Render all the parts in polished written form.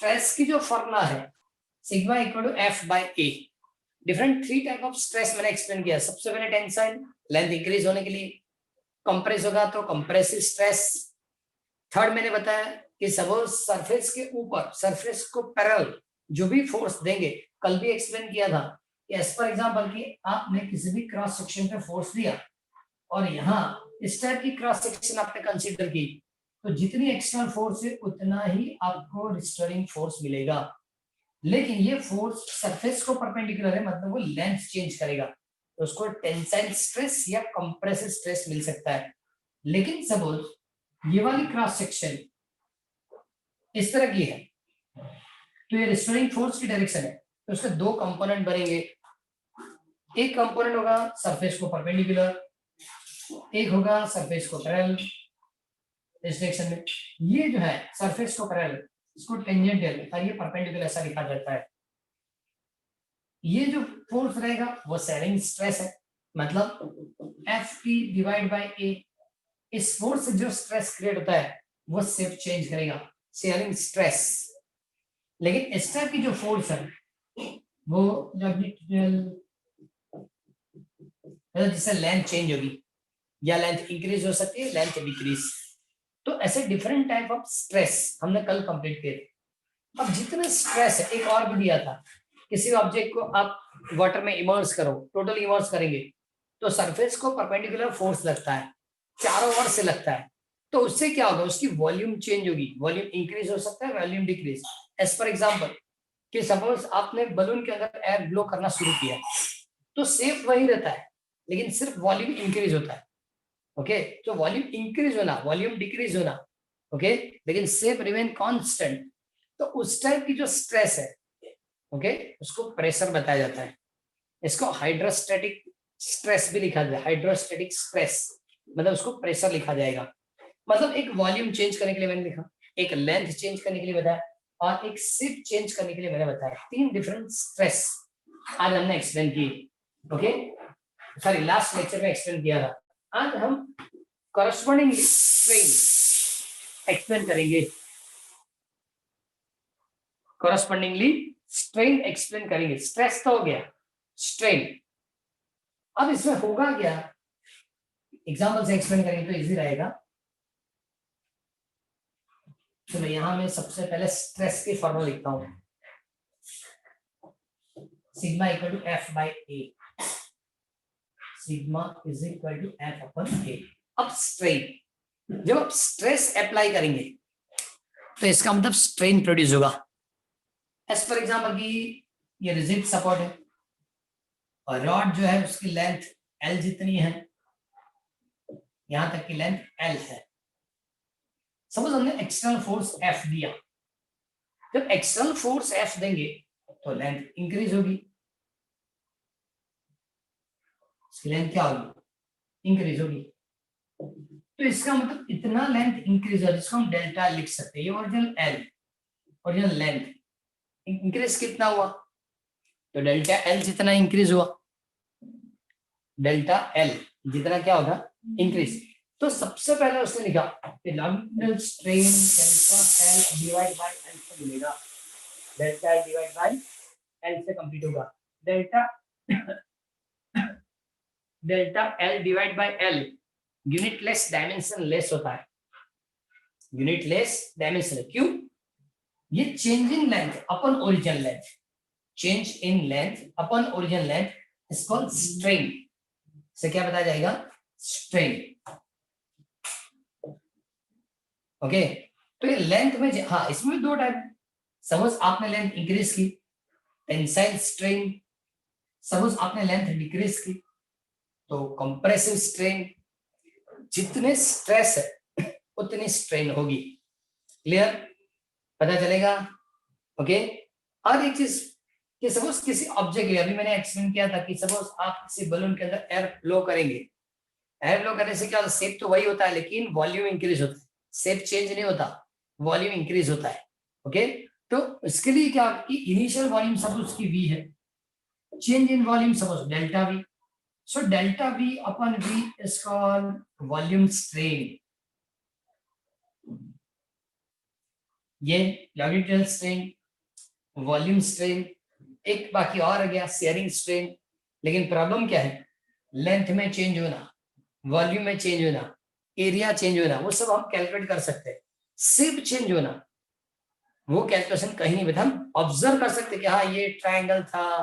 Stress की जो formula है sigma equal to F by A. Different 3 type of stress मैंने एक्सप्लेन किया। सबसे पहले टेंसाइल, लेंथ इंक्रीज होने के लिए, कंप्रेस होगा तो कंप्रेसिव स्ट्रेस। थर्ड मैंने बताया कि सपोज सरफेस के ऊपर, सरफेस को पैरेलल जो भी फोर्स देंगे, कल भी एक्सप्लेन किया था कि एज पर एग्जांपल कि आपने किसी भी क्रॉस सेक्शन पे फोर्स दिया और यहाँ इस टाइप की क्रॉस सेक्शन आपने कंसीडर की, तो जितनी एक्सटर्नल फोर्स है उतना ही आपको रिस्टोरिंग फोर्स मिलेगा। लेकिन ये फोर्स सरफेस को परपेंडिकुलर है, मतलब वो लेंथ चेंज करेगा, तो उसको टेंसाइल स्ट्रेस या कंप्रेसिव स्ट्रेस मिल सकता है। लेकिन सपोज ये वाली क्रॉस सेक्शन इस तरह की है, तो ये रिस्टोरिंग फोर्स की डायरेक्शन है, तो उसके दो कंपोनेंट बनेंगे। एक कंपोनेंट होगा सरफेस को परपेंडिकुलर, एक होगा सरफेस को पैरेलल। इस डायरेक्शन में ये जो है सरफेस को पैरेलल, इसको टेंजेंटियल और ये परपेंडिकुलर ऐसा लिखा जाता है। ये जो फोर्स रहेगा वो शेयरिंग स्ट्रेस है, मतलब एफ टी डिवाइड बाय ए। इस फोर्स से जो स्ट्रेस क्रिएट होता है वो शेप चेंज करेगा, शेयरिंग स्ट्रेस। लेकिन इस टाइप की जो फोर्स है वो जब जिससे लेंथ चेंज होगी, या लेंथ इंक्रीज हो सकती है, लेंथ डिक्रीज। तो ऐसे डिफरेंट टाइप ऑफ स्ट्रेस हमने कल कंप्लीट किए थे। अब जितना स्ट्रेस है, एक और भी दिया था, किसी ऑब्जेक्ट को आप वाटर में इमर्स करो, टोटल इमर्स करेंगे तो सरफेस को परपेंडिकुलर फोर्स लगता है, चारों ओर से लगता है। तो उससे क्या होगा, उसकी वॉल्यूम चेंज होगी, वॉल्यूम इंक्रीज हो सकता है, volume decrease. As for example कि सपोज आपने बलून के अंदर एयर ब्लो करना शुरू किया, तो शेप वही रहता है लेकिन सिर्फ वॉल्यूम इंक्रीज होता है। ओके, तो वॉल्यूम इंक्रीज होना, वॉल्यूम डिक्रीज होना, ओके, लेकिन शेप रिमेन कांस्टेंट। तो उस टाइप की जो स्ट्रेस है, ओके, उसको प्रेशर बताया जाता है। इसको हाइड्रोस्टैटिक स्ट्रेस भी लिखा जाता है, हाइड्रोस्टैटिक स्ट्रेस, मतलब उसको प्रेशर लिखा जाएगा। मतलब एक वॉल्यूम चेंज करने के लिए मैंने लिखा, एक लेंथ चेंज करने के लिए बताया, और एक शेप चेंज करने के लिए मैंने बताया। 3 डिफरेंट स्ट्रेस आज हमने एक्सप्लेन की। ओके, सॉरी, लास्ट लेक्चर में एक्सप्लेन किया था। आज हम कॉरेस्पॉन्डिंग स्ट्रेन एक्सप्लेन करेंगे, कॉरेस्पॉन्डिंगली स्ट्रेन एक्सप्लेन करेंगे। स्ट्रेस तो हो गया, स्ट्रेन। अब इसमें होगा क्या, एग्जांपल से एक्सप्लेन करेंगे तो इजी रहेगा। चलो यहां मैं सबसे पहले स्ट्रेस की फॉर्मूला लिखता हूं, sigma equal to F by A, sigma is equal to F upon A. अब स्ट्रेन, जब आप स्ट्रेस अप्लाई करेंगे तो इसका मतलब स्ट्रेन प्रोड्यूस होगा। एज फॉर एग्जांपल की ये रिजिड सपोर्ट है और रॉड जो है उसकी लेंथ एल जितनी है, यहां तक की लेंथ एल है। सपोज हमने एक्सटर्नल फोर्स एफ दिया, जब एक्सटर्नल फोर्स एफ देंगे तो लेंथ इंक्रीज होगी, इसकी लेंथ क्या होगी, इंक्रीज होगी। तो इसका मतलब इतना लेंथ इंक्रीज हो जिसको हम डेल्टा लिख सकते हैं। ये original L, original length increase कितना हुआ, तो डेल्टा एल जितना इंक्रीज हुआ, डेल्टा एल जितना क्या होगा, इंक्रीज। तो सबसे पहले उसने लिखा कि longitudinal strain delta L divide by L से मिलेगा, delta L divide by L से कंप्लीट होगा। Delta delta L divide by L unit less dimension less होता है, यूनिट लेस डायमेंशन। क्यों, ये change in length upon original length, change in length upon original length is called strain. से क्या बताया जाएगा, स्ट्रेन। ओके, तो ये लेंथ में, हाँ इसमें भी 2 टाइप। सपोज आपने लेंथ इंक्रीज की, टेंसाइल स्ट्रेन। सपोज आपने लेंथ डिक्रीज की तो कंप्रेसिव स्ट्रेन। जितने स्ट्रेस है उतनी स्ट्रेन होगी। क्लियर, पता चलेगा। ओके, और एक चीज कि सपोज किसी ऑब्जेक्ट, अभी मैंने एक्सप्लेन किया था कि सपोज आप किसी बलून के अंदर एयर ब्लो करेंगे, एयर ब्लो करने से क्या होता है, शेप तो वही होता है लेकिन वॉल्यूम इंक्रीज होता है, शेप चेंज नहीं होता, वॉल्यूम इंक्रीज होता है। ओके, तो इसके लिए क्या कि इनिशियल वॉल्यूम सपोज की वी है, change in volume suppose delta we, so delta v upon v is called volume strain. ये लॉन्गिट्यूडनल स्ट्रेन, वॉल्यूम स्ट्रेन, एक बाकी और आ गया शेयरिंग स्ट्रेन। लेकिन प्रॉब्लम क्या है, लेंथ में चेंज होना, वॉल्यूम में चेंज होना, एरिया चेंज होना, वो सब हम कैलकुलेट कर सकते हैं। शेप चेंज होना वो कैलकुलेशन कहीं नहीं बता, हम ऑब्जर्व कर सकते कि हाँ ये ट्रायंगल था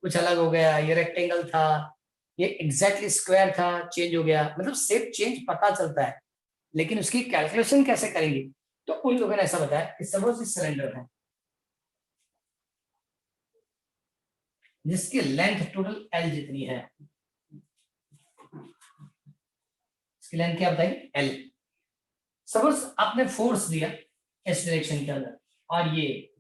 कुछ अलग हो गया, ये रेक्टेंगल था, ये एग्जैक्टली स्क्वायर था चेंज हो गया, मतलब शेप चेंज पता चलता है। लेकिन उसकी कैलकुलेशन कैसे करेंगे, तो उन लोगों ने ऐसा बताया कि सपोज इस सिलेंडर है जिसकी लेंथ टोटल एल जितनी है, इसकी लेंथ क्या बताएगी, एल। सपोज आपने फोर्स दिया इस डायरेक्शन के अंदर, और ये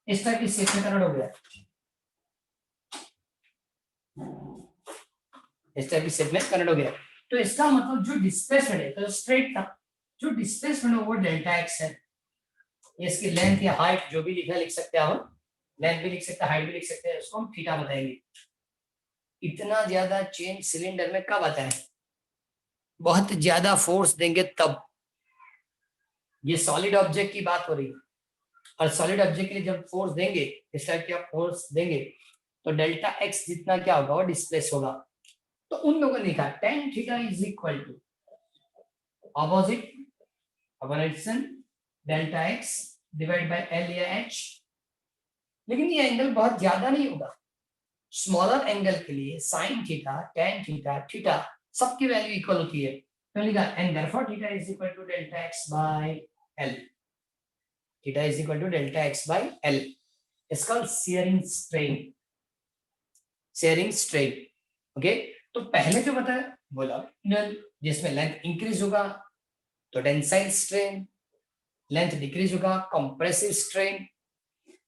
इस टाइप की शेप में कन्वर्ट हो गया, इस टाइप की शेप में कन्वर्ट हो गया, तो इसका मतलब जो डिस्प्लेसमेंट है, तो स्ट्रेट था, जो डिस्प्लेसमेंट है वो डेल्टा एक्स है। इसकी लेंथ या हाइट जो भी लिखा लिख सकते हैं हम, लेंथ भी लिख सकते हैं, हाइट भी लिख सकते हैं, उसको हम थीटा बताएंगे। इतना ज्यादा चेंज सिलेंडर में कब आता है, बहुत ज्यादा फोर्स देंगे तब। ये सॉलिड ऑब्जेक्ट की बात हो रही है, और सॉलिड ऑब्जेक्ट के लिए जब फोर्स देंगे, इस टाइप की फोर्स देंगे, तो डेल्टा एक्स जितना क्या होगा वो डिस्प्लेस होगा। तो उन लोगों ने लिखा tan theta is equal to opposite upon addition delta X divide by L या एच। लेकिन ये एंगल बहुत ज्यादा नहीं होगा, स्मॉलर एंगल के लिए sine theta tan theta theta सबकी वैल्यू इक्वल होती है, तो लिखा and therefore theta is equal to delta X by L, theta is equal to delta X by L. It's called shearing strain, shearing strain. Okay, तो पहले जो बताया बोला जिसमें लेंथ इंक्रीज होगा तो टेंसाइल स्ट्रेन, लेंथ डिक्रीज होगा compressive strain.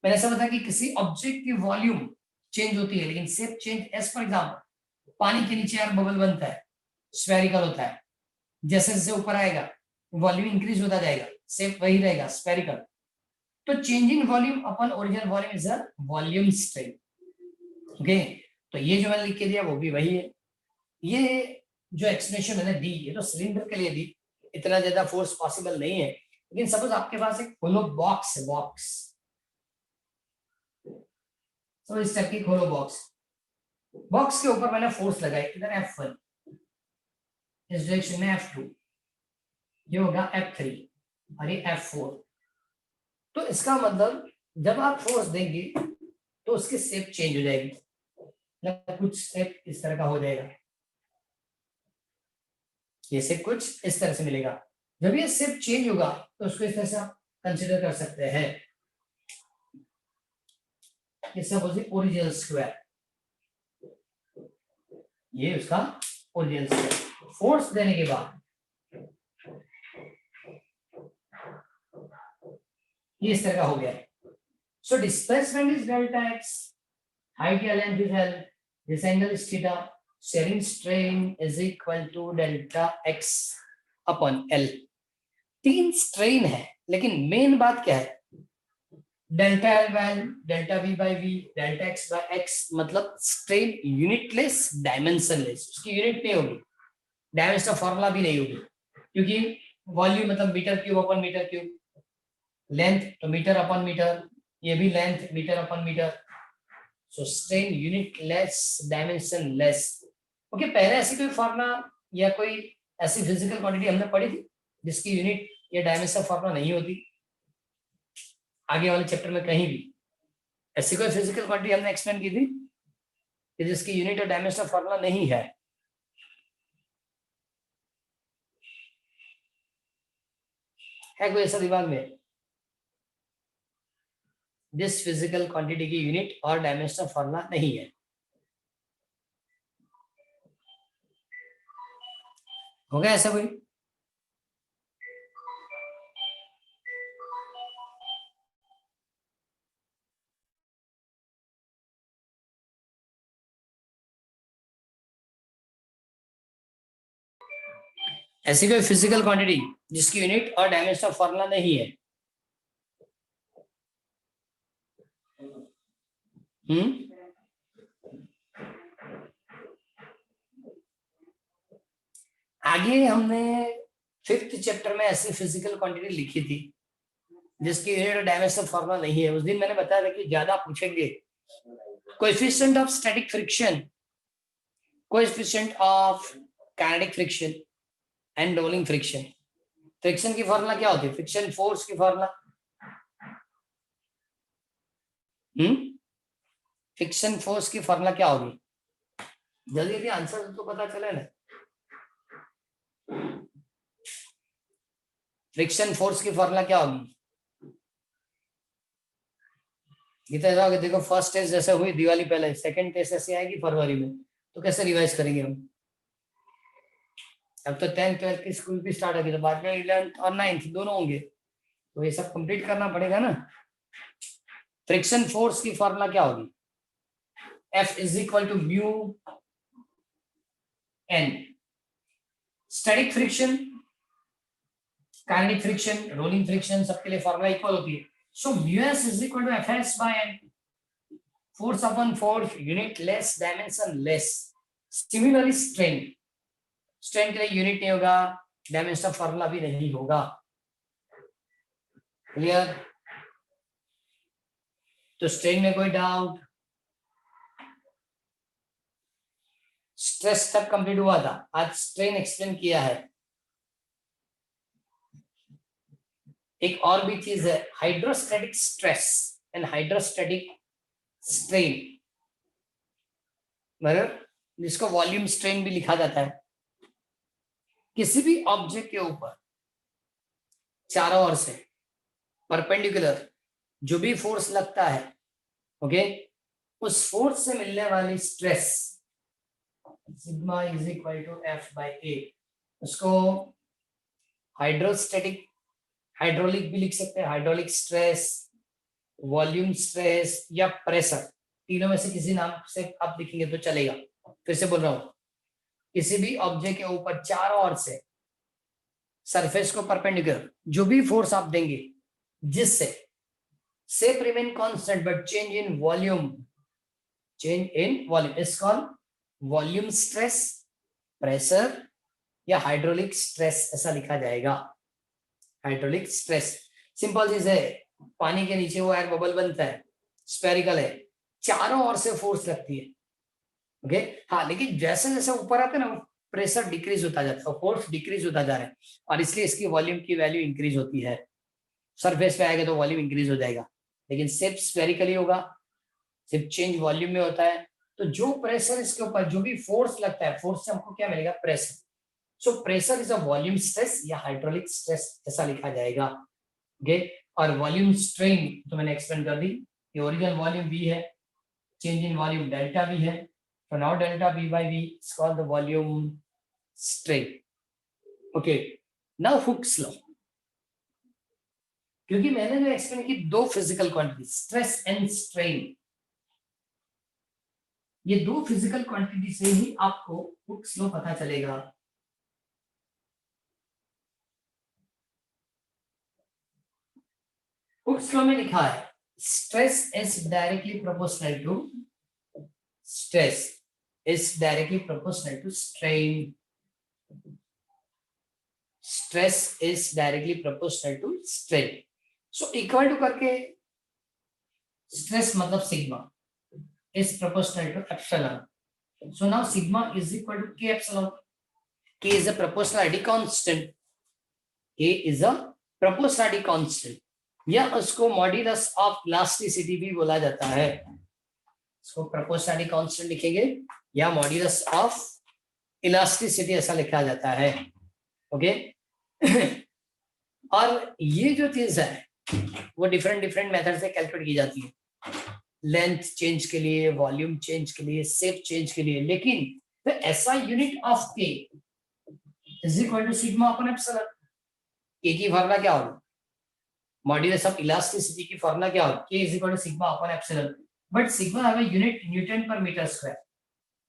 मैंने ऐसा बताया कि किसी ऑब्जेक्ट की वॉल्यूम चेंज होती है लेकिन shape change, as for example पानी के नीचे यार बबल बनता है, स्फेरिकल होता है, जैसे जैसे ऊपर आएगा वॉल्यूम इंक्रीज होता जाएगा, शेप वही रहेगा स्फेरिकल। तो change in volume upon original volume is a volume strain. Okay, तो ये जो मैंने लिख के दिया वो भी वही है। ये जो एक्सप्लेनेशन मैंने दी ये तो सिलेंडर के लिए दी, इतना ज्यादा फोर्स पॉसिबल नहीं है। लेकिन सपोज आपके पास एक होलो बॉक्स है, बॉक्स, तो इस टाइप की होलो बॉक्स, बॉक्स के ऊपर मैंने फोर्स लगाई, इधर F1, इस डायरेक्शन में F2, ये होगा F3 और ये F4। तो इसका मतलब जब आप फोर्स देंगे तो उसकी शेप चेंज हो जाएगी, कुछ शेप इस तरह का हो जाएगा, ये शेप कुछ इस तरह से मिलेगा। जब ये शेप चेंज होगा तो उसको इस तरह से आप कंसीडर कर सकते हैं, ये सपोज ओरिजिनल स्क्वायर, ये उसका ओरिजिनल स्क्वायर। फोर्स देने के बाद ये इस तरह का हो गया। So displacement is delta x, height या length is L, this angle is theta, shearing strain is equal to delta x upon L। तीन स्ट्रेन है लेकिन मेन बात क्या है, delta L by delta V by V delta X by X, मतलब strain unitless dimensionless, उसकी unit नहीं होगी, डायमेंशन फॉर्मूला भी नहीं होगी, क्योंकि वॉल्यूम मतलब metre cube upon metre cube, length तो मीटर अपॉन मीटर, ये भी length metre upon metre, so strain unitless dimensionless. Okay, पहले ऐसी कोई फॉर्मूला या कोई ऐसी फिजिकल क्वांटिटी हमने पढ़ी थी जिसकी यूनिट या डायमेंशन फॉर्मूला नहीं होती, आगे वाले चैप्टर में कहीं भी ऐसी कोई फिजिकल क्वांटिटी हमने एक्सप्लेन की थी कि जिसकी यूनिट और डायमेंशन फॉर्मूला नहीं है? कोई ऐसा दिमाग में जिस फिजिकल क्वांटिटी की यूनिट और डायमेंशन फॉर्मूला नहीं है? होगा ऐसा कोई? ऐसी कोई फिजिकल क्वांटिटी जिसकी यूनिट और डायमेंशन फॉर्मूला नहीं है? हम्म, आगे हमने 5th चैप्टर में ऐसी फिजिकल क्वांटिटी लिखी थी जिसकी यूनिट और डायमेंशन फॉर्मूला नहीं है। उस दिन मैंने बताया था कि ज्यादा पूछेंगे। Coefficient of static friction, coefficient of kinetic friction and rolling friction. Friction की फॉर्मूला क्या होती है? फ्रिक्शन फोर्स की फॉर्मूला, फ्रिक्शन फोर्स की फॉर्मूला क्या होगी? जल्दी जल्दी आंसर तो पता चले ना। फ्रिक्शन फोर्स की फॉर्मूला क्या होगी? ऐसा होगा, देखो फर्स्ट टेस्ट जैसे हुई दिवाली पहले, सेकंड टेस्ट ऐसे आएगी फरवरी में, तो कैसे रिवाइज करेंगे हम? अब तो 10th 12th की स्कूल भी स्टार्ट होगी, तो बाद में 11th और 9th दोनों होंगे, तो ये सब कंप्लीट करना पड़ेगा ना। फ्रिक्शन फोर्स की फॉर्मूला क्या होगी? F is equal to mu N. Static friction, kinetic friction, rolling friction सबके लिए फॉर्मूला इक्वल होती है। So mu S is equal to Fs by N. Force upon force, unitless, dimensionless. Similarly strain, strain के लिए unit नहीं होगा, dimension formula भी नहीं होगा। क्लियर? तो स्ट्रेन में कोई डाउट? स्ट्रेस तक कंप्लीट हुआ था, आज स्ट्रेन एक्सप्लेन किया है। एक और भी चीज है, hydrostatic stress and hydrostatic strain, बराबर, जिसको वॉल्यूम स्ट्रेन भी लिखा जाता है। किसी भी ऑब्जेक्ट के ऊपर चारों ओर से परपेंडिकुलर जो भी फोर्स लगता है, ओके, उस फोर्स से मिलने वाली stress sigma is equal to F by A. उसको हाइड्रोस्टैटिक, हाइड्रोलिक भी लिख सकते हैं, हाइड्रोलिक स्ट्रेस, वॉल्यूम स्ट्रेस या प्रेशर, तीनों में से किसी नाम से आप लिखेंगे तो चलेगा। फिर से बोल रहा हूं, किसी भी ऑब्जेक्ट के ऊपर चारों ओर से सरफेस को परपेंडिकुलर जो भी फोर्स आप देंगे, जिससे shape remain constant but change in volume, change in volume is called volume stress, pressure या हाइड्रोलिक स्ट्रेस, ऐसा लिखा जाएगा। हाइड्रोलिक स्ट्रेस सिंपल चीज है, पानी के नीचे वो एयर बबल बनता है, स्फेरिकल है, चारों ओर से फोर्स लगती है, ओके। हाँ, लेकिन जैसे जैसे ऊपर आते हैं ना, प्रेशर डिक्रीज होता जाता है, फोर्स डिक्रीज होता जा रहा है, और इसलिए इसकी वॉल्यूम की वैल्यू इंक्रीज होती है। सरफेस पे आएगा तो वॉल्यूम इंक्रीज हो जाएगा, लेकिन सिर्फ स्फेरिकली होगा, सिर्फ चेंज वॉल्यूम में होता है। तो जो प्रेशर इसके ऊपर जो भी फोर्स लगता है, फोर्स से हमको क्या मिलेगा? Pressure. So pressure is a volume stress या हाइड्रोलिक स्ट्रेस, ऐसा लिखा जाएगा, ओके। और वॉल्यूम स्ट्रेन तो मैंने एक्सप्लेन कर दी, ये ओरिजिनल वॉल्यूम V है, change in volume delta V है, so now delta V by V is called the volume strain, okay। now Hooke's law, क्योंकि मैंने जो एक्सप्लेन की दो physical quantity stress and strain, ये दो फिजिकल क्वांटिटी से ही आपको हुक्स लॉ पता चलेगा। हुक्स लॉ में लिखा है stress is directly proportional to, stress is directly proportional to strain, stress is directly proportional to strain. So equal to करके स्ट्रेस मतलब sigma is proportional to epsilon. So now sigma is equal to k epsilon. K is a proportionality constant. K is a proportionality constant. या उसको modulus of elasticity भी बोला जाता है। इसको proportionality constant लिखेंगे या मॉड्यूलस ऑफ इलास्टिसिटी ऐसा लिखा जाता है, ओके। और ये जो चीज है वो डिफरेंट मेथड से कैलकुलेट की जाती है, लेंथ चेंज के लिए, वॉल्यूम चेंज के लिए, शेप चेंज के लिए, लेकिन तो ऐसा unit of K is equal to sigma upon epsilon. K की फॉर्मूला क्या होगा? मॉड्यूलस ऑफ इलास्टिसिटी की फॉर्मूला क्या होगा? K is equal to sigma upon epsilon, but sigma have a unit newton per metre square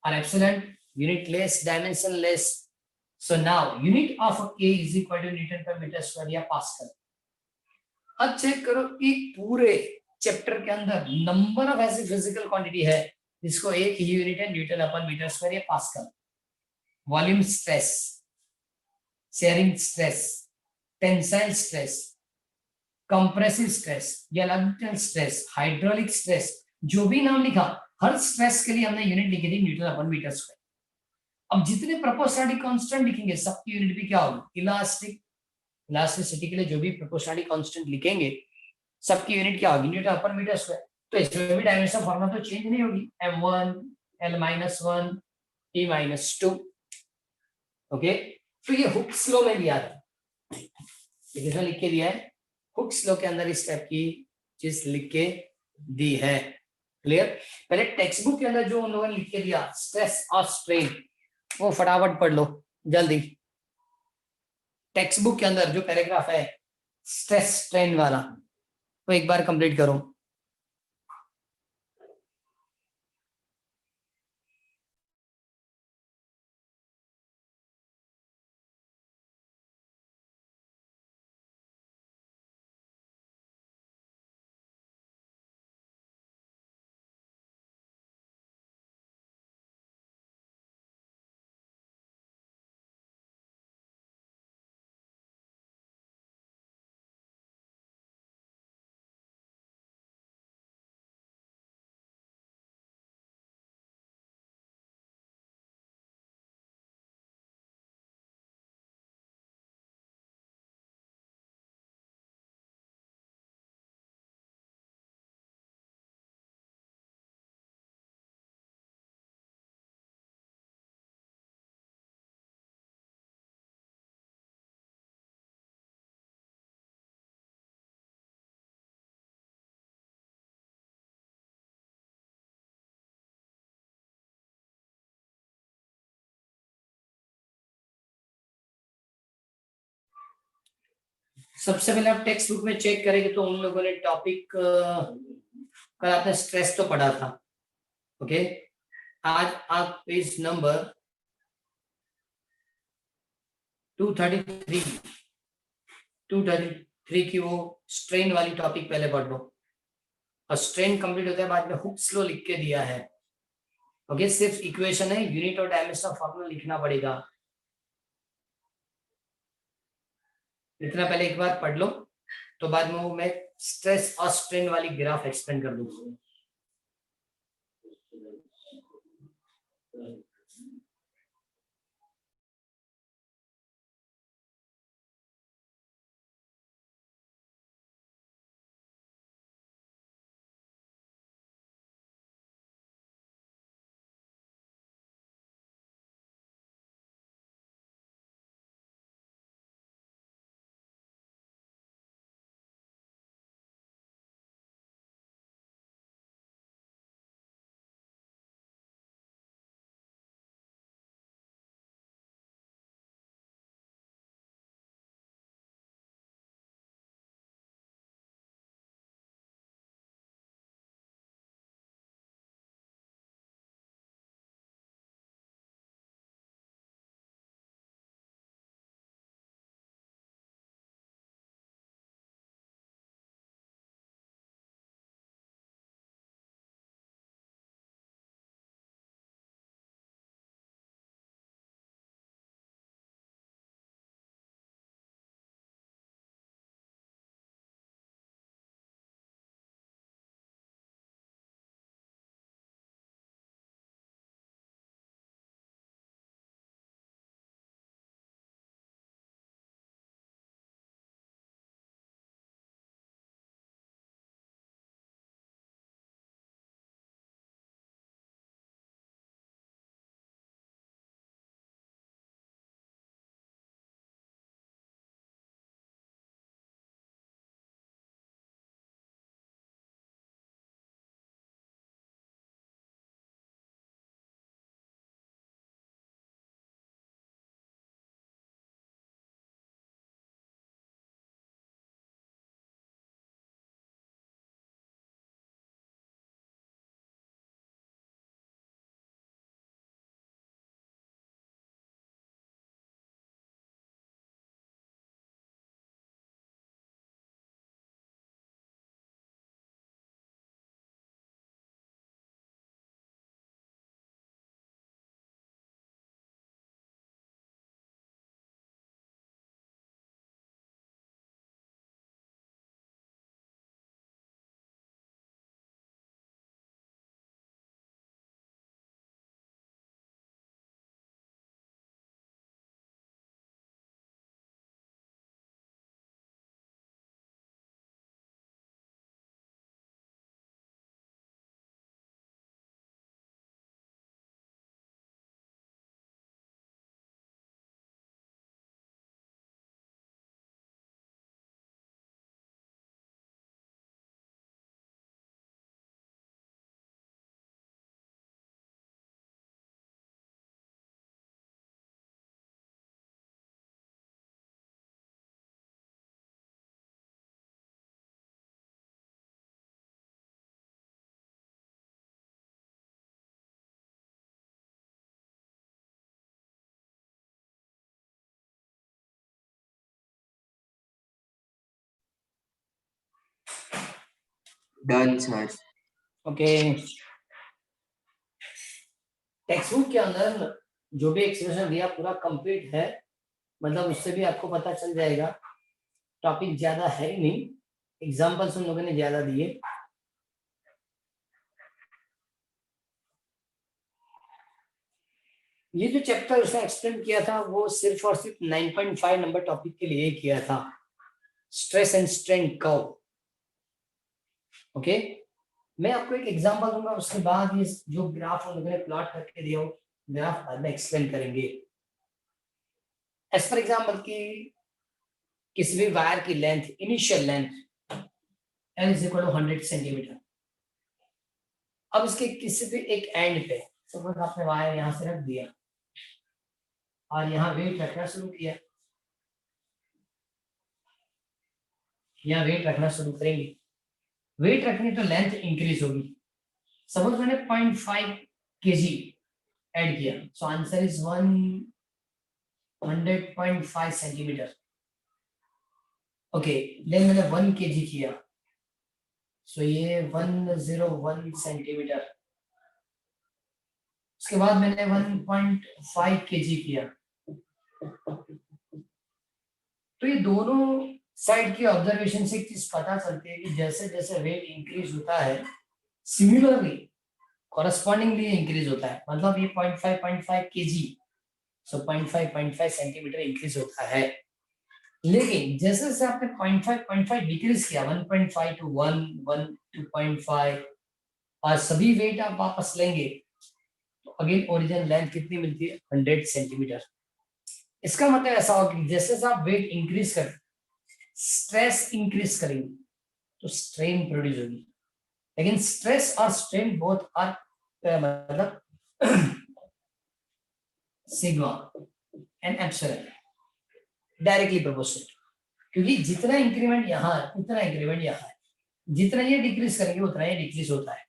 और epsilon unitless, dimensionless. So now unit of K is equal to newton per metre square या pascal. अब check करो कि पूरे chapter के अंदर number of ऐसी physical quantity है जिसको एक ही यूनिट है न्यूटन अपॉन मीटर स्क्वायर या pascal. Volume stress, shearing stress, tensile stress, compressive stress, galactical stress, hydraulic stress, जो भी नाम लिखा, हर स्ट्रेस के लिए हमने यूनिट लिखी थी न्यूटन अपॉन मीटर स्क्वायर। अब जितने प्रोपोर्शनलिटी कांस्टेंट लिखेंगे सबकी यूनिट भी क्या होगी, इलास्टिक, इलास्टिसिटी के लिए जो भी प्रोपोर्शनलिटी कांस्टेंट लिखेंगे सबकी यूनिट क्या होगी, न्यूटन अपॉन मीटर स्क्वायर। तो इसमें भी डायमेंशन फॉर्मूला तो चेंज नहीं होगी, m1 l-1 e-2। ओके, तो ये हुक्स लॉ में दिया था, इसमें लिख के दिया है, हुक्स लॉ के अंदर इस टाइप की चीज लिख के दी है। क्लियर? पहले टेक्स्ट बुक के अंदर जो उन लोगों ने लिख के दिया स्ट्रेस और स्ट्रेन, वो फटाफट पढ़ लो जल्दी। टेक्स्ट बुक के अंदर जो पैराग्राफ है स्ट्रेस स्ट्रेन वाला, वो एक बार कंप्लीट करो। सबसे पहले आप टेक्स्ट बुक में चेक करेंगे तो उन लोगों ने टॉपिक कल आपने स्ट्रेस तो पढ़ा था। ओके, आज आप पेज नंबर 233 233 की वो स्ट्रेन वाली टॉपिक पहले पढ़ लो, और स्ट्रेन कंप्लीट होते हैं बाद में हुक्स लॉ लिख के दिया है। ओके, सिर्फ इक्वेशन है, यूनिट और डायमेंशन फॉर्मूला लिखना पड़ेगा। इतना पहले एक बार पढ़ लो, तो बाद में वो मैं स्ट्रेस और स्ट्रेन वाली ग्राफ एक्सप्लेन कर दूंगा। Done sir. Okay, text book के अंदर जो भी एक्सप्रेशन दिया पूरा कंप्लीट है, मतलब उससे भी आपको पता चल जाएगा। टॉपिक ज्यादा है ही नहीं, एग्जाम्पल्स उन लोगों ने ज्यादा दिए। ये जो चैप्टर उसने एक्सप्लेन किया था वो सिर्फ और सिर्फ 9.5 नंबर टॉपिक के लिए किया था, stress and strain curve. Okay, मैं आपको एक एग्जांपल दूंगा, उसके बाद ये जो ग्राफ उन लोगों ने प्लॉट करके दिया हो ग्राफ बाद में एक्सप्लेन करेंगे। एज फॉर एग्जांपल की किसी भी वायर की length, initial length L is equal to 100 centimetre. अब इसके किसी भी एक एंड पे सपोज आपने वायर यहां से रख दिया और यहाँ वेट रखना शुरू किया, यहाँ वेट रखना शुरू करेंगे, वेट रखने तो लेंथ इंक्रीज होगी। सपोज मैंने 0.5 केजी ऐड किया, so answer is 100.5 centimetre. Okay, then मैंने 1 केजी किया, सो ये 101 सेंटीमीटर। उसके बाद मैंने 1.5 केजी किया, तो ये दोनों साइड की ऑब्जर्वेशन से एक चीज पता चलती है कि जैसे जैसे वेट इंक्रीज होता है सिमिलरली कॉरेस्पॉन्डिंगली इंक्रीज होता है। मतलब ये 0.5 केजी, सो 0.5 सेंटीमीटर इंक्रीज होता है। लेकिन जैसे जैसे आपने 0.5 डिक्रीज किया, 1.5 टू 1, 1 टू 0.5 और सभी वेट आप वापस लेंगे तो अगेन ओरिजिनल लेंथ कितनी मिलती है, 100 सेंटीमीटर। इसका मतलब ऐसा होगा कि जैसे जैसे आप वेट इंक्रीज कर, स्ट्रेस इंक्रीज करेंगे तो स्ट्रेन प्रोड्यूस होगी। लेकिन स्ट्रेस और स्ट्रेन बोथ आर मतलब sigma and epsilon directly proportional, क्योंकि जितना इंक्रीमेंट यहाँ है उतना इंक्रीमेंट यहाँ है, जितना ये डिक्रीज करेंगे उतना ये डिक्रीज होता है।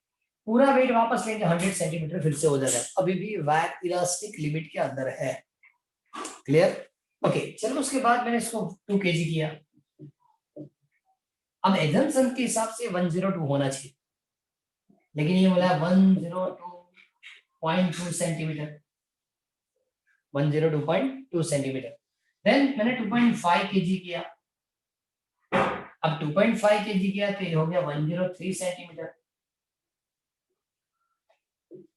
पूरा वेट वापस लेंगे 100 सेंटीमीटर फिर से हो जाता है, अभी भी वायर इलास्टिक लिमिट के अंदर है। क्लियर? ओके, चलो उसके बाद मैंने इसको 2 केजी किया। अब एजम्पशन के हिसाब से 102 होना चाहिए, लेकिन ये बोला 102.2 सेंटीमीटर, 102.2 सेंटीमीटर। देन मैंने 2.5 केजी किया। अब 2.5 केजी किया तो ये हो गया 103 सेंटीमीटर।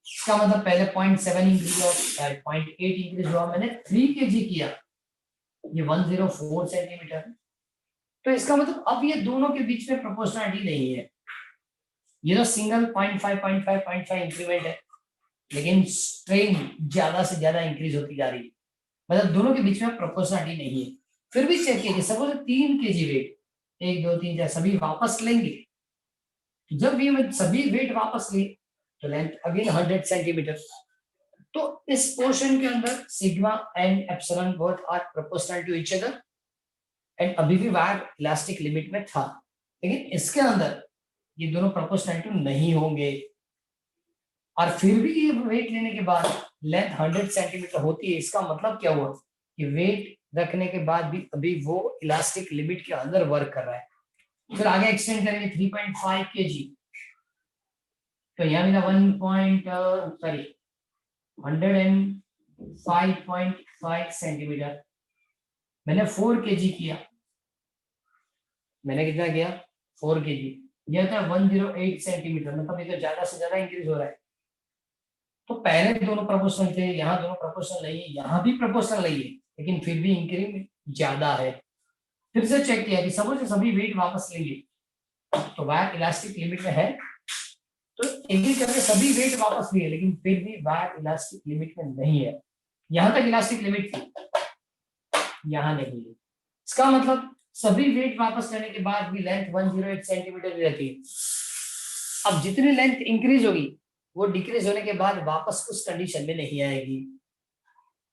इसका मतलब पहले 0.7 इंक्रीज हुआ, 0.8 इंक्रीज हुआ, मैंने 3 केजी किया, ये 104 सेंटीमीटर। तो इसका मतलब अब ये दोनों के बीच में प्रोपोर्शनलिटी नहीं है। ये तो सिंगल 0.5 इंक्रीमेंट है, लेकिन स्ट्रेन ज्यादा से ज्यादा इंक्रीज होती जा रही है, मतलब दोनों के बीच में प्रोपोर्शनलिटी नहीं है। फिर भी चेक कीजिए, सपोज 3 केजी वेट 1 2 3 4 सभी वापस लेंगे, जब भी मैं सभी वेट वापस लिए तो लेंथ अगेन 100 सेंटीमीटर। तो इस पोर्शन के अंदर sigma and epsilon both are proportional to each other and अभी भी वायर इलास्टिक लिमिट में था। लेकिन इसके अंदर ये दोनों प्रोपोर्शनल टू नहीं होंगे, और फिर भी ये वेट लेने के बाद लेंथ 100 सेंटीमीटर होती है। इसका मतलब क्या हुआ कि वेट रखने के बाद भी अभी वो इलास्टिक लिमिट के अंदर वर्क कर रहा है। फिर आगे एक्सटेंड करेंगे 3.5 केजी, तो यहाँ मिला 105.5 सेंटीमीटर। मैंने 4 केजी किया, मैंने कितना किया 4 केजी, यह था 108 सेंटीमीटर, मतलब ये तो ज्यादा से ज्यादा इंक्रीज हो रहा है। तो पहले दोनों प्रोपोर्शनल थे, यहाँ दोनों प्रोपोर्शनल नहीं है, यहाँ भी प्रोपोर्शनल नहीं है, लेकिन फिर भी इंक्रीज ज्यादा है। फिर से चेक किया कि सपोज सभी वेट वापस लेंगे तो वायर इलास्टिक लिमिट में है, तो एक ही करके सभी वेट वापस लिए, लेकिन फिर भी वायर इलास्टिक लिमिट में नहीं है। यहां तक इलास्टिक लिमिट थी, यहाँ नहीं है। इसका मतलब सभी वेट वापस लेने के बाद भी लेंथ 108 सेंटीमीटर रहती है। अब जितनी लेंथ इंक्रीज होगी वो डिक्रीज होने के बाद वापस उस कंडीशन में नहीं आएगी,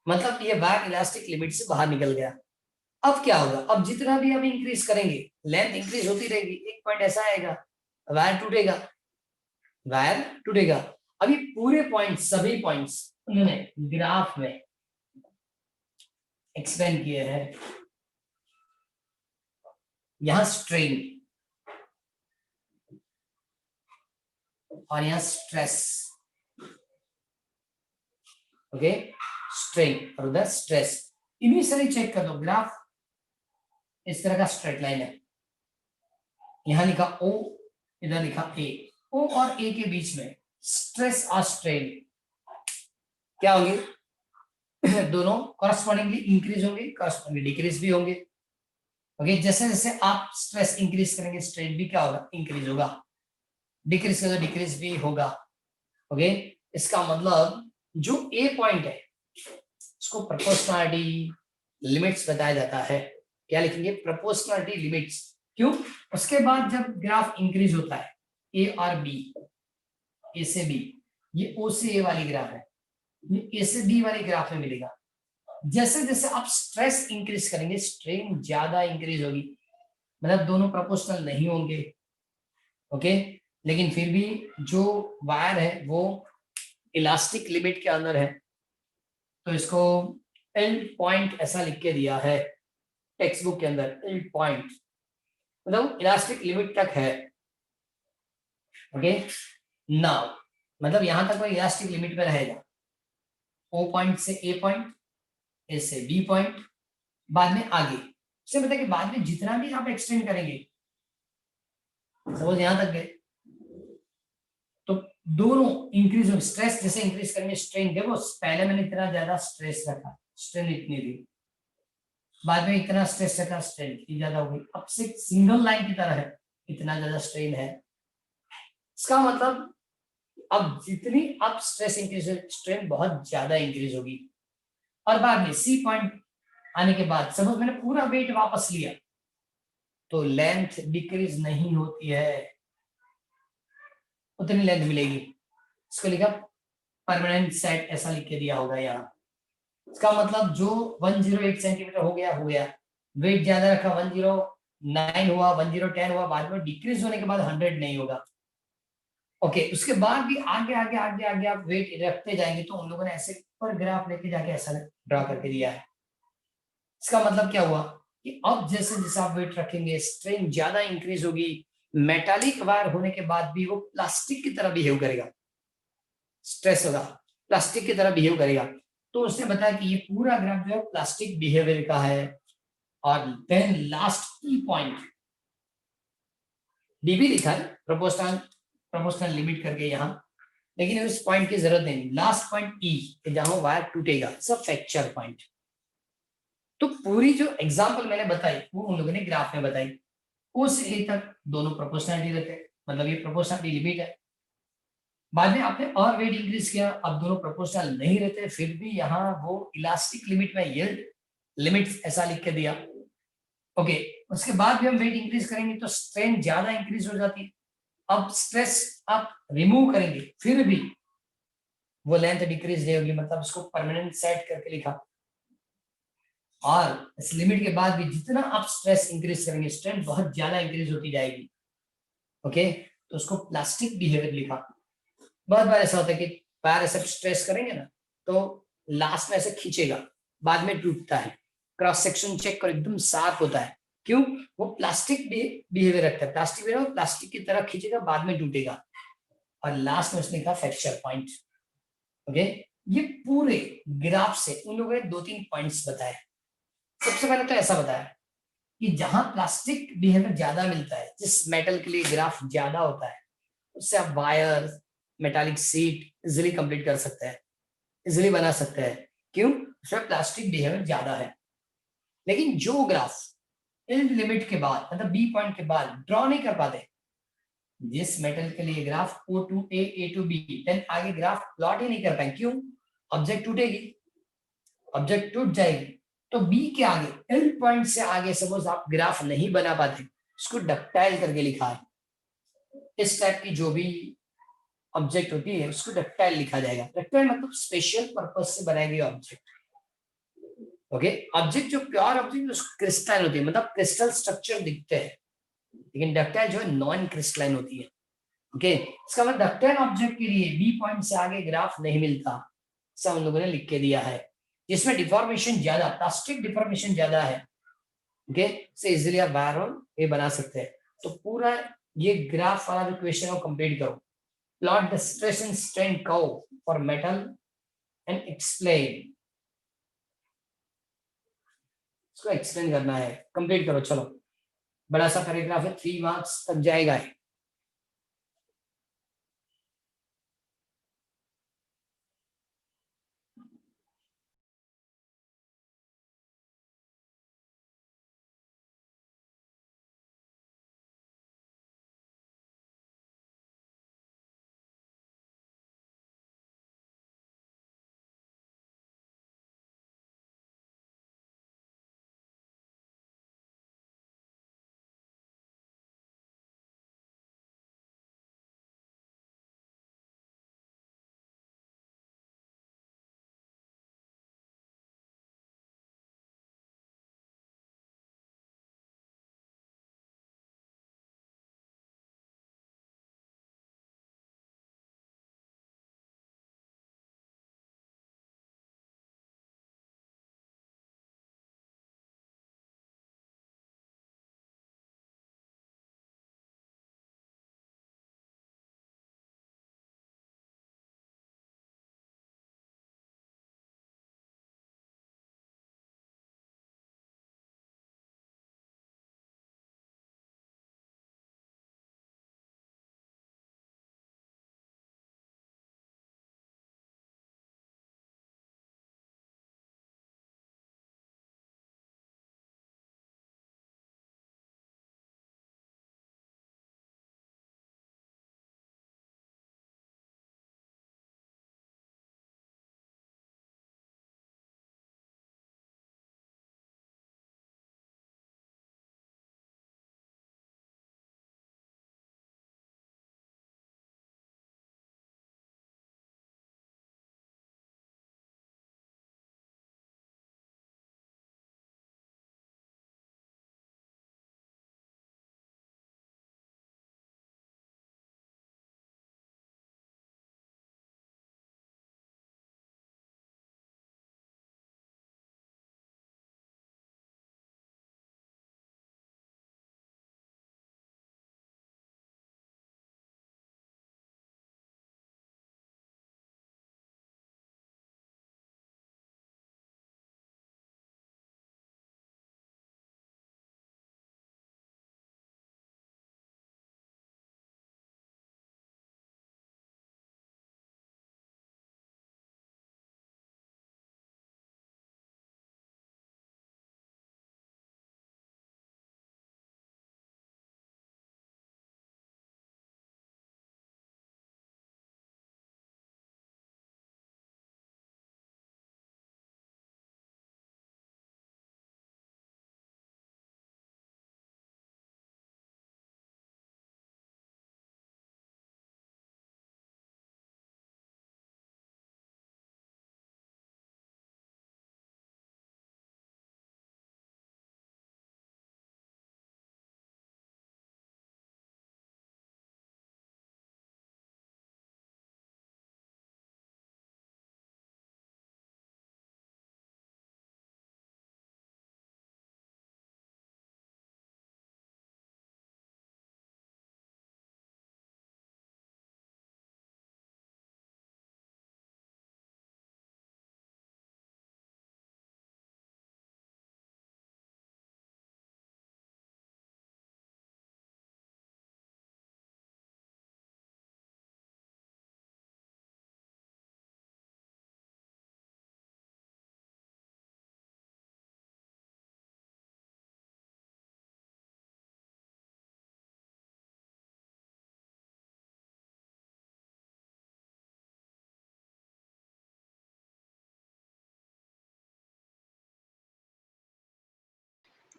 मतलब ये वायर इलास्टिक लिमिट से बाहर निकल गया। अब क्या होगा, अब जितना भी हम इंक्रीज करेंगे लेंथ इंक्रीज होती रहेगी, एक पॉइंट ऐसा आएगा वायर टूटेगा, वायर टूटेगा। अभी पूरे पॉइंट सभी पॉइंट्स उन्होंने ग्राफ में एक्सप्लेन किए हैं। यहां स्ट्रेन, और यहाँ स्ट्रेस, ओके, स्ट्रेन और उधर स्ट्रेस। इनिशियली चेक कर दो, ग्राफ इस तरह का स्ट्रेट लाइन है, यहां लिखा O, इधर लिखा A, O और A के बीच में स्ट्रेस और स्ट्रेन क्या होंगे? दोनों कॉरस्पॉन्डिंगली इंक्रीज होंगे, कॉरस्पॉन्डिंगली डिक्रीज भी होंगे। ओके, जैसे जैसे आप स्ट्रेस इंक्रीज करेंगे स्ट्रेन भी क्या होगा? इंक्रीज होगा। डिक्रीज करेंगे तो डिक्रीज भी होगा। ओके, इसका मतलब जो ए पॉइंट है उसको प्रोपोर्शनलिटी लिमिट्स बताया जाता है। क्या लिखेंगे? Proportionality limits. क्यों? उसके बाद जब ग्राफ इंक्रीज होता है, ए और बी, ए से बी, ये ओ से ए वाली ग्राफ है, ये ए से बी वाली ग्राफ में मिलेगा। जैसे जैसे आप स्ट्रेस इंक्रीज करेंगे स्ट्रेन ज्यादा इंक्रीज होगी, मतलब दोनों प्रोपोर्शनल नहीं होंगे। ओके, लेकिन फिर भी जो वायर है वो इलास्टिक लिमिट के अंदर है, तो इसको एंड पॉइंट ऐसा लिख के दिया है टेक्स्ट बुक के अंदर। एंड पॉइंट मतलब इलास्टिक लिमिट तक है। ओके, नाउ मतलब यहां तक वो इलास्टिक लिमिट पे रहेगा, ओ पॉइंट से ए पॉइंट, ए से बी पॉइंट, बाद में आगे से बताया कि बाद में जितना भी आप एक्सटेंड करेंगे, सपोज यहां तक गए तो दोनों इंक्रीज हो, स्ट्रेस जैसे इंक्रीज करेंगे स्ट्रेन, देखो पहले मैंने इतना ज्यादा स्ट्रेस रखा, स्ट्रेन इतनी थी, बाद में इतना स्ट्रेस रखा, स्ट्रेन इतनी ज्यादा हो गई, अब से सिंगल लाइन की तरह है, इतना ज्यादा स्ट्रेन है। इसका मतलब अब जितनी आप स्ट्रेस इंक्रीज, स्ट्रेन बहुत ज्यादा इंक्रीज होगी। और बाद में सी पॉइंट आने के बाद सपोज मैंने पूरा वेट वापस लिया तो लेंथ डिक्रीज नहीं होती है, उतनी लेंथ मिलेगी। इसको लिखा परमानेंट सेट, ऐसा लिख के दिया होगा यहाँ। इसका मतलब जो 108 सेंटीमीटर हो गया, वेट ज्यादा रखा, 109 हुआ, 110 हुआ, बाद में डिक्रीज होने के बाद 100 नहीं होगा। ओके, उसके बाद भी आगे आगे आगे आगे आप वेट रखते जाएंगे तो उन लोगों ने ऐसे पर ग्राफ लेके जाके ऐसा ड्रा करके दिया है। इसका मतलब क्या हुआ कि अब जैसे जैसे आप वेट रखेंगे स्ट्रेन ज्यादा इंक्रीज होगी, मेटालिक वायर होने के बाद भी वो प्लास्टिक की तरह बिहेव करेगा, स्ट्रेस होगा प्लास्टिक की तरह बिहेव करेगा। तो उसने बताया कि ये पूरा ग्राफ जो है प्लास्टिक बिहेवियर का है। और देन लास्ट की पॉइंट डीबी लिखा है, प्रोपोर्शनल लिमिट करके यहाँ, लेकिन उस पॉइंट की जरूरत नहीं। लास्ट पॉइंट ई, जहां वायर टूटेगा, सब फ्रैक्चर पॉइंट। तो पूरी जो एग्जांपल मैंने बताई वो उन लोगों ने ग्राफ में बताई। ओ से ए तक दोनों प्रोपोर्शनलिटी रहते हैं, मतलब ये प्रोपोर्शनलिटी लिमिट है। बाद में आपने और वेट इंक्रीज किया, अब दोनों प्रोपोर्शनल नहीं रहते, फिर भी यहाँ वो इलास्टिक लिमिट में यील्ड लिमिट ऐसा लिख के दिया। ओके, उसके बाद भी हम वेट इंक्रीज करेंगे तो स्ट्रेन ज्यादा इंक्रीज हो जाती है। अब स्ट्रेस आप रिमूव करेंगे फिर भी वो लेंथ डिक्रीज नहीं होगी, मतलब इसको परमानेंट सेट करके लिखा। और इस लिमिट के बाद भी जितना आप स्ट्रेस इंक्रीज करेंगे स्ट्रेन बहुत ज्यादा इंक्रीज होती जाएगी। ओके, तो उसको प्लास्टिक बिहेवियर लिखा। बहुत बार ऐसा होता है कि पैर ऐसे स्ट्रेस करेंगे ना तो लास्ट में ऐसे खींचेगा, बाद में टूटता है। क्रॉस सेक्शन चेक कर, एकदम साफ होता है। क्यों? वो प्लास्टिक बिहेवियर रखता है, प्लास्टिक बिहेवियर प्लास्टिक की तरह खींचेगा, बाद में टूटेगा। और लास्ट में उसने कहा फ्रैक्चर पॉइंट। ओके, ये पूरे ग्राफ से उन लोगों ने 2-3 पॉइंट्स बताए। सबसे पहले तो ऐसा बताया कि जहां प्लास्टिक बिहेवियर ज्यादा मिलता है, जिस मेटल के लिए ग्राफ ज्यादा होता है, उससे आप wire, metallic seat easily complete कर सकते हैं, इजिली बना सकते हैं। क्यों? उसमें प्लास्टिक बिहेवियर ज्यादा है। लेकिन जो ग्राफ इन लिमिट के बाद, मतलब बी पॉइंट के बाद ड्रॉ नहीं कर पाते, जिस मेटल के लिए graph O to A, A to B, then आगे ग्राफ प्लॉट ही नहीं कर पाए। क्यों? ऑब्जेक्ट टूटेगी, ऑब्जेक्ट टूट जाएगी। तो बी के आगे एंड पॉइंट से आगे सपोज आप ग्राफ नहीं बना पाते, उसको डक्टाइल करके लिखा है। इस टाइप की जो भी ऑब्जेक्ट होती है उसको डक्टाइल लिखा जाएगा। डक्टाइल मतलब स्पेशल पर्पज से बनाई गई ऑब्जेक्ट। ओके, ऑब्जेक्ट जो प्योर ऑब्जेक्ट क्रिस्टल होती है, मतलब क्रिस्टल स्ट्रक्चर दिखते हैं, लेकिन डक्टाइल जो है नॉन क्रिस्टलाइन होती है। ओके, इसका मतलब डक्टाइल ऑब्जेक्ट के लिए बी पॉइंट से आगे ग्राफ नहीं मिलता, सब हम लोगों ने लिख के दिया है। जिसमें डिफॉर्मेशन ज्यादा, प्लास्टिक डिफॉर्मेशन ज्यादा है। ओके, से इजीली आप वायर और ये बना सकते हैं। तो पूरा ये ग्राफ वाला जो क्वेश्चन है वो कंप्लीट करो। Plot the stress and strain curve for metal and explain. इसको एक्सप्लेन करना है, कंप्लीट करो। चलो, बड़ा सा पैराग्राफ है, 3 मार्क्स तक जाएगा।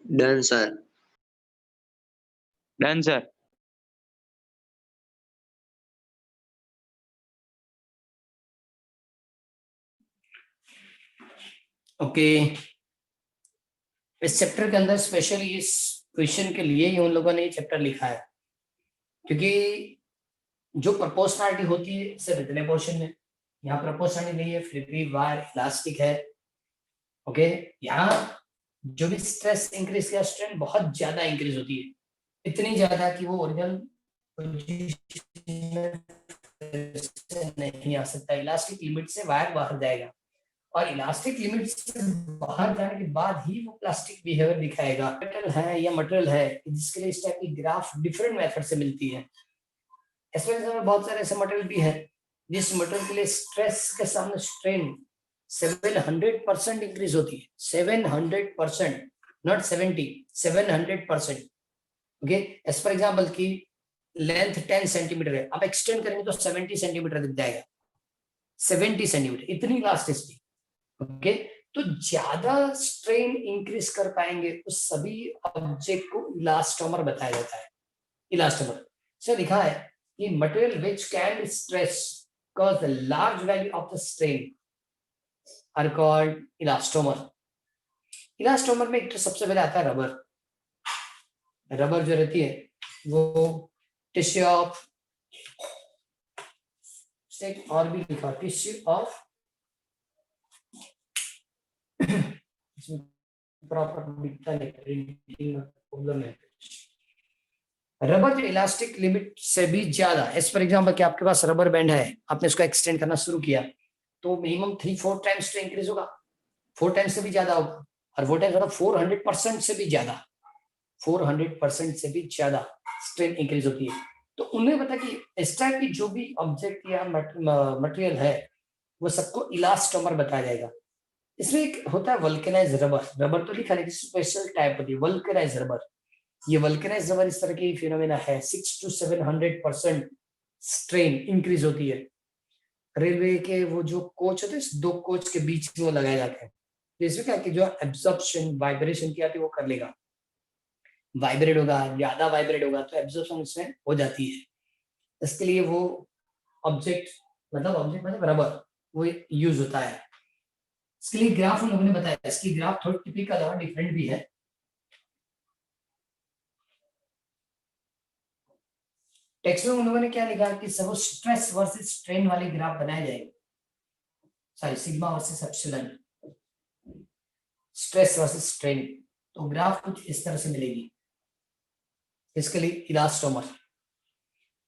Done, sir. Done, sir. Okay, इस चैप्टर के अंदर स्पेशली इस क्वेश्चन के लिए ही उन लोगों ने ये चैप्टर लिखा है, क्योंकि जो प्रोपोर्शनलिटी होती है सिर्फ इतने पोर्शन में, यहाँ प्रोपोर्शनलिटी नहीं है, फिर भी वायर इलास्टिक है। ओके, यहाँ जो भी स्ट्रेस इंक्रीज किया, स्ट्रेन बहुत ज्यादा इंक्रीज होती है, इतनी ज्यादा कि वो ओरिजिनल पोजीशन में से नहीं आ सकता, इलास्टिक लिमिट से वायर बाहर जाएगा और इलास्टिक लिमिट से बाहर जाने के बाद ही वो प्लास्टिक बिहेवियर दिखाएगा। मेटल है या मटेरियल है जिसके लिए इस टाइप की ग्राफ डिफरेंट मेथड से मिलती है। इसमें बहुत सारे ऐसे मटेरियल भी है जिस मटेरियल के लिए स्ट्रेस के सामने स्ट्रेन 700% इंक्रीज होती है, 700%, not 70, 700%। Okay, as for example की लेंथ 10 सेंटीमीटर है, आप एक्सटेंड करेंगे तो 70 सेंटीमीटर दिख जाएगा, 70 सेंटीमीटर, इतनी इलास्टिसिटी। ओके, तो ज्यादा स्ट्रेन इंक्रीज कर पाएंगे उस सभी ऑब्जेक्ट को इलास्टोमर बताया जाता है। इलास्टोमर से लिखा है कि material which can stress cause the large value of the strain are called elastomer. Elastomer में एक तो सबसे पहले आता है रबर। रबर जो रहती है वो टिश्यू ऑफ, और भी लिखा टिश्यू ऑफ, प्रॉपर दिखता है प्रिंटिंग प्रॉब्लम है। रबर जो इलास्टिक लिमिट से भी ज्यादा, एज फॉर एग्जाम्पल कि आपके पास रबर बैंड है, आपने उसको एक्सटेंड करना शुरू किया तो मिनिमम 3-4 टाइम्स तो इंक्रीज होगा, 4 टाइम्स से भी ज्यादा होगा, और वो टाइम्स 400% से भी ज्यादा, 400% से भी ज्यादा स्ट्रेन इंक्रीज होती है। तो उन्हें पता कि इस टाइप की जो भी ऑब्जेक्ट या मटेरियल है वो सबको इलास्टोमर बताया जाएगा। इसमें एक होता है वल्केनाइज रबर, रबर तो लिखा है स्पेशल टाइप होती है वल्केनाइज रबर। ये वल्केनाइज रबर इस तरह की फिनोमेना है, 600 to 700% स्ट्रेन इंक्रीज होती है। रेलवे के वो जो कोच होते हैं, दो कोच के बीच में वो लगाए जाते हैं, इसमें क्या कि जो एब्जॉर्प्शन वाइब्रेशन की आती है वो कर लेगा, वाइब्रेट होगा, ज्यादा वाइब्रेट होगा तो एब्जॉर्प्शन उसमें हो जाती है। इसके लिए वो ऑब्जेक्ट मतलब रबर वो यूज होता है। इसके लिए ग्राफ उन लोगों ने बताया, इसकी ग्राफ थोड़ी टिपिकल और डिफरेंट भी है। टेक्स्ट में उन लोगों ने क्या लिखा कि सब स्ट्रेस वर्सेस स्ट्रेन वाली ग्राफ बनाए जाएंगे, sorry sigma versus epsilon, stress versus strain, तो ग्राफ कुछ इस तरह से मिलेगी। इसके लिए इलास्टोमर।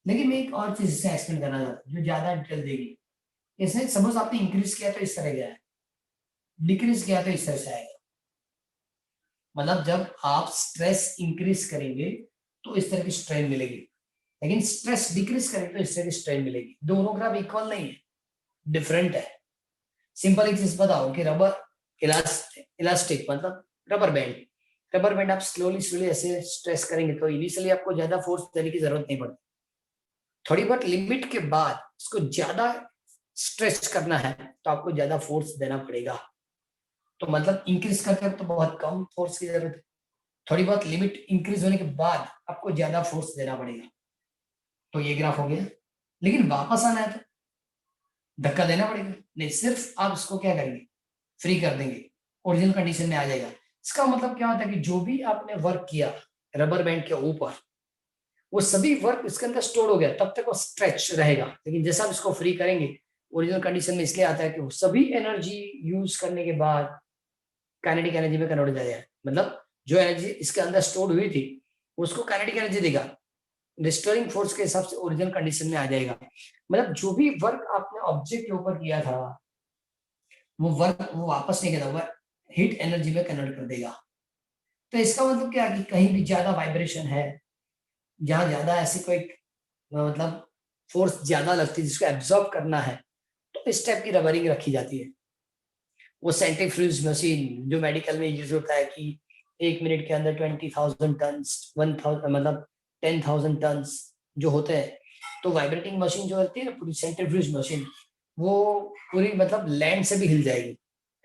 लेकिन मैं एक और चीज इससे एक्सप्लेन करना चाहता हूं जो ज्यादा डिटेल देगी। इसने सपोज आपने इंक्रीज किया तो इस तरह गया है, डिक्रीज किया तो इस तरह से आएगा। मतलब जब आप स्ट्रेस इंक्रीज करेंगे तो इस तरह की स्ट्रेन मिलेगी, लेकिन स्ट्रेस डिक्रीज करेंगे तो इस तरह की स्ट्रेन मिलेगी। दोनों ग्राफ इक्वल नहीं है, डिफरेंट है। सिंपल एक चीज बताओ कि रबर इलास्टिक मतलब रबर बैंड आप स्लोली ऐसे स्ट्रेस करेंगे तो इनिशियली आपको ज्यादा फोर्स देने की जरूरत नहीं पड़ती, थोड़ी बहुत लिमिट के बाद इसको ज्यादा स्ट्रेच करना है तो आपको ज्यादा फोर्स देना पड़ेगा। तो मतलब इंक्रीज करके तो बहुत कम फोर्स की जरूरत है, थोड़ी बहुत लिमिट इंक्रीज होने के बाद आपको ज्यादा फोर्स देना पड़ेगा। तो ये ग्राफ हो गया, लेकिन वापस आना है तो धक्का देना पड़ेगा, नहीं सिर्फ आप इसको क्या करेंगे फ्री कर देंगे, ओरिजिनल कंडीशन में आ जाएगा। इसका मतलब क्या होता है कि जो भी आपने वर्क किया रबर बैंड के ऊपर वो सभी वर्क इसके अंदर स्टोर हो गया, तब तक वो स्ट्रेच रहेगा। लेकिन जैसा आप इसको फ्री करेंगे ओरिजिनल कंडीशन में इसलिए आता है कि वो सभी एनर्जी यूज करने के बाद काइनेटिक एनर्जी में कन्वर्ट हो जाएगा। मतलब जो एनर्जी इसके अंदर स्टोर हुई थी उसको काइनेटिक एनर्जी देगा, रिस्टोरिंग फोर्स के हिसाब से ओरिजिनल कंडीशन में आ जाएगा। मतलब जो भी वर्क आपने ऑब्जेक्ट के ऊपर किया था वो वर्क वो वापस नहीं करता, वो हीट एनर्जी में कन्वर्ट कर देगा। तो इसका मतलब क्या कि कहीं भी ज्यादा वाइब्रेशन है, जहां ज्यादा ऐसी कोई मतलब फोर्स ज्यादा लगती है जिसको एब्जॉर्ब करना है, तो इस टाइप की रबरिंग रखी जाती है। वो सेंट्रीफ्यूज मशीन जो मेडिकल में यूज होता है कि 1 मिनट के अंदर 20,000 टन 1000 मतलब 10,000 टन जो होते हैं, तो वाइब्रेटिंग मशीन जो होती है ना पूरी सेंट्रीफ्यूज मशीन, वो पूरी मतलब लैंड से भी हिल जाएगी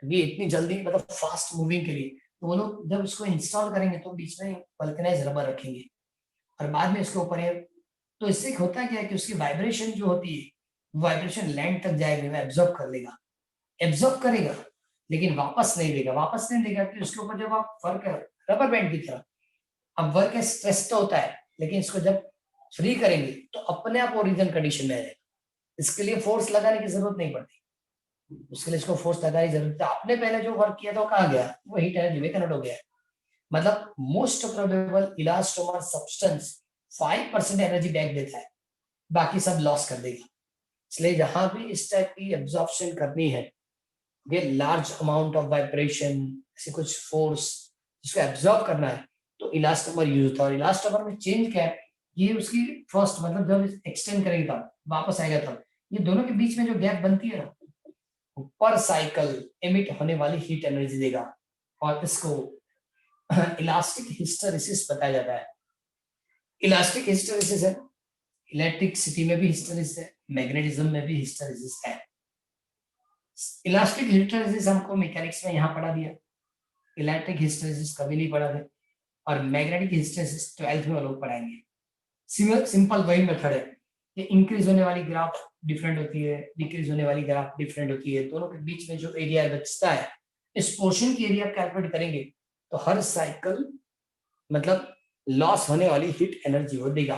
क्योंकि इतनी जल्दी मतलब फास्ट मूविंग के लिए। तो वो लोग जब इसको इंस्टॉल करेंगे तो बीच में वल्कनाइज रबर रखेंगे और बाद में इसके ऊपर है, तो इससे होता क्या है कि उसकी वाइब्रेशन जो होती है वाइब्रेशन लैंड तक जाएगी, एब्जॉर्ब कर लेगा, एब्जॉर्ब करेगा लेकिन वापस नहीं देगा कि उसके ऊपर जब आप वर्क रबर बैंड की तरह अब वर्क स्ट्रेस तो होता है, लेकिन इसको जब फ्री करेंगे तो अपने आप ओरिजिनल कंडीशन में आ जाएगा। इसके लिए फोर्स लगाने की जरूरत नहीं पड़ती, उसके लिए इसको फोर्स लगाने की जरूरत है। आपने पहले जो वर्क किया था वो कहाँ गया, वो हीट एनर्जी में कन्वर्ट हो गया है। मतलब most probable elastomer substance 5% energy back देता है, बाकी सब लॉस कर देगा। इसलिए जहां भी इस टाइप की एब्जॉर्प्शन करनी है, ये लार्ज अमाउंट ऑफ वाइब्रेशन, ऐसे कुछ फोर्स जिसको एब्जॉर्ब करना है, तो इलास्टोमर यूज होता है। और इलास्टोमर में चेंज क्या है, ये उसकी फर्स्ट मतलब जब एक्सटेंड करेगी तब वापस आएगा, तब ये दोनों के बीच में जो गैप बनती है ना, पर साइकिल एमिट होने वाली हीट एनर्जी देगा, और इसको इलास्टिक हिस्टैरिसीस बताया जाता है। इलास्टिक हिस्टैरिसीस है, इलेक्ट्रिसिटी में भी हिस्टैरिसीस है, मैग्नेटिज्म में भी हिस्टैरिसीस है। इलास्टिक हिस्टैरिसीस हमको मैकेनिक्स में यहाँ पढ़ा दिया, इलेक्ट्रिक हिस्टैरिसीस कभी नहीं पढ़ा थे, और मैग्नेटिक हिस्टैरिसीस 12th में वो लोग पढ़ाएंगे। सिंपल वही मेथड है कि इंक्रीज होने वाली ग्राफ डिफरेंट होती है, डिक्रीज होने वाली ग्राफ डिफरेंट होती है, दोनों के बीच में जो एरिया बचता है, इस पोर्शन की एरिया कैलकुलेट करेंगे तो हर साइकिल मतलब लॉस होने वाली हीट एनर्जी वो देगा।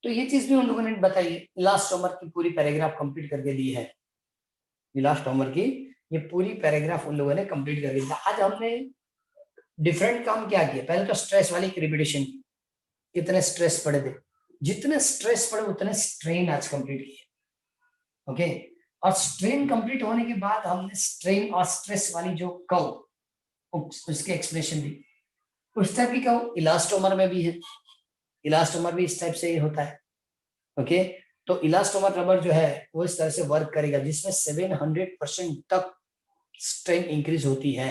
तो ये चीज भी उन लोगों ने बताई है। इलास्टोमर की पूरी पैराग्राफ कंप्लीट करके दी है, इलास्टोमर की ये पूरी पैराग्राफ उन लोगों ने कंप्लीट करके दी। आज हमने डिफरेंट काम क्या किया, पहले तो स्ट्रेस वाली रिपीटेशन, कितने स्ट्रेस पड़े थे, जितने स्ट्रेस पड़े उतने स्ट्रेन आज कंप्लीट किए। ओके, और स्ट्रेन कंप्लीट होने के बाद हमने स्ट्रेन और स्ट्रेस वाली जो कर्व उसके एक्सप्लेनेशन दी। उस टाइप की कर्व इलास्टोमर में भी है, इलास्टोमर भी इस टाइप से ही होता है। ओके, तो इलास्टोमर रबर जो है वो इस तरह से वर्क करेगा जिसमें 700% तक स्ट्रेन इंक्रीज होती है,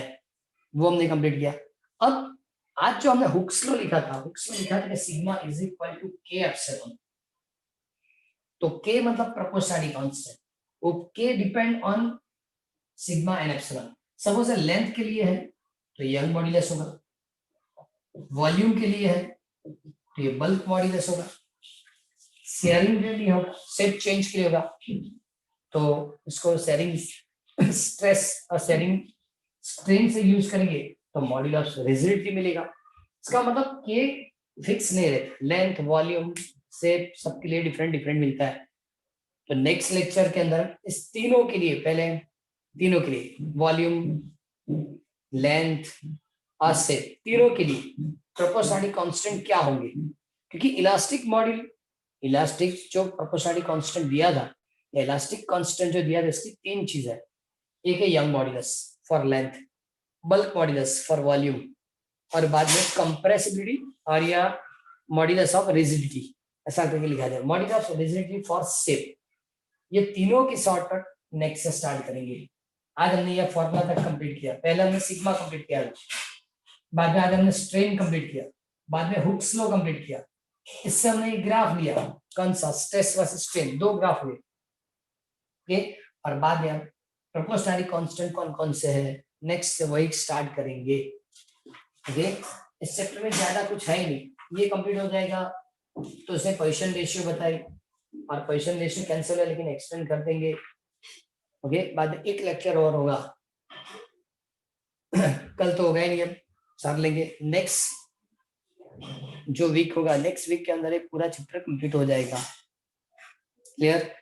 वो हमने कंप्लीट किया। अब आज जो हमने हुक्स लॉ लिखा था, हुक्स लॉ लिखा था कि सिग्मा इज इक्वल टू के एप्सिलॉन। तो के मतलब प्रोपोर्शनलिटी कांस्टेंट, वो के depend on sigma and epsilon. Suppose length के लिए है तो यंग मॉड्यूलस होगा, वॉल्यूम के लिए है तो ये बल्क मॉड्यूलस होगा, शेयरिंग के लिए होगा, शेप चेंज के लिए होगा तो इसको शेयरिंग स्ट्रेस और शेयरिंग स्ट्रेन से यूज करेंगे तो मॉड्यूलस रिजिडिटी मिलेगा। इसका मतलब के फिक्स नहीं रहता, लेंथ वॉल्यूम शेप सबके लिए डिफरेंट डिफरेंट मिलता है। तो नेक्स्ट लेक्चर के अंदर इस तीनों के लिए, पहले तीनों के लिए वॉल्यूम लेंथ और शेप तीनों के लिए प्रोपोर्शनलिटी कांस्टेंट क्या होंगे, क्योंकि इलास्टिक मॉड्यूल, इलास्टिक जो प्रोपोर्शनलिटी कांस्टेंट दिया था, इलास्टिक कांस्टेंट जो दिया था इसकी तीन चीज है। एक है young modulus for length, bulk modulus for volume, और बाद में कंप्रेसिबिलिटी और या मॉड्यूलस ऑफ रिजिडिटी, ऐसा करके लिखा जाए, modulus of rigidity for shape. ये तीनों की शॉर्टकट नेक्स्ट से स्टार्ट करेंगे। आज हमने ये फॉर्मूला तक कंप्लीट किया, पहले हमने सिग्मा कंप्लीट किया, बाद में आज हमने स्ट्रेन कंप्लीट किया, बाद में हुक्स लॉ कंप्लीट किया, इससे हमने एक ग्राफ लिया, कौन सा, स्ट्रेस वर्सेस स्ट्रेन, दो ग्राफ हुए। ओके, और बाद में हम प्रोपोर्शनलिटी कांस्टेंट कौन कौन से है नेक्स्ट से वही स्टार्ट करेंगे। ओके, इस चैप्टर में ज्यादा कुछ है ही नहीं, ये कंप्लीट हो जाएगा तो उसने पोजीशन रेशियो बताई, और पोजीशन रेशियो कैंसिल है लेकिन एक्सटेंड कर देंगे। ओके, बाद में एक लेक्चर और होगा कल तो होगा ही नहीं, अब सार लेंगे नेक्स्ट जो वीक होगा, नेक्स्ट वीक के अंदर एक पूरा चैप्टर कंप्लीट हो जाएगा। क्लियर,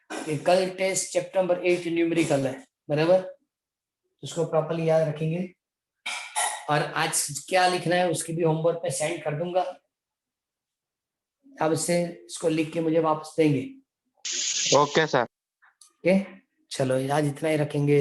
कल टेस्ट चैप्टर नंबर 8 न्यूमेरिकल है, बराबर, उसको प्रॉपर्ली याद रखेंगे। और आज क्या लिखना है उसकी भी होमवर्क पे सेंड कर दूंगा, अब इससे इसको लिख के मुझे वापस देंगे। Okay sir. ओके, चलो आज इतना ही रखेंगे।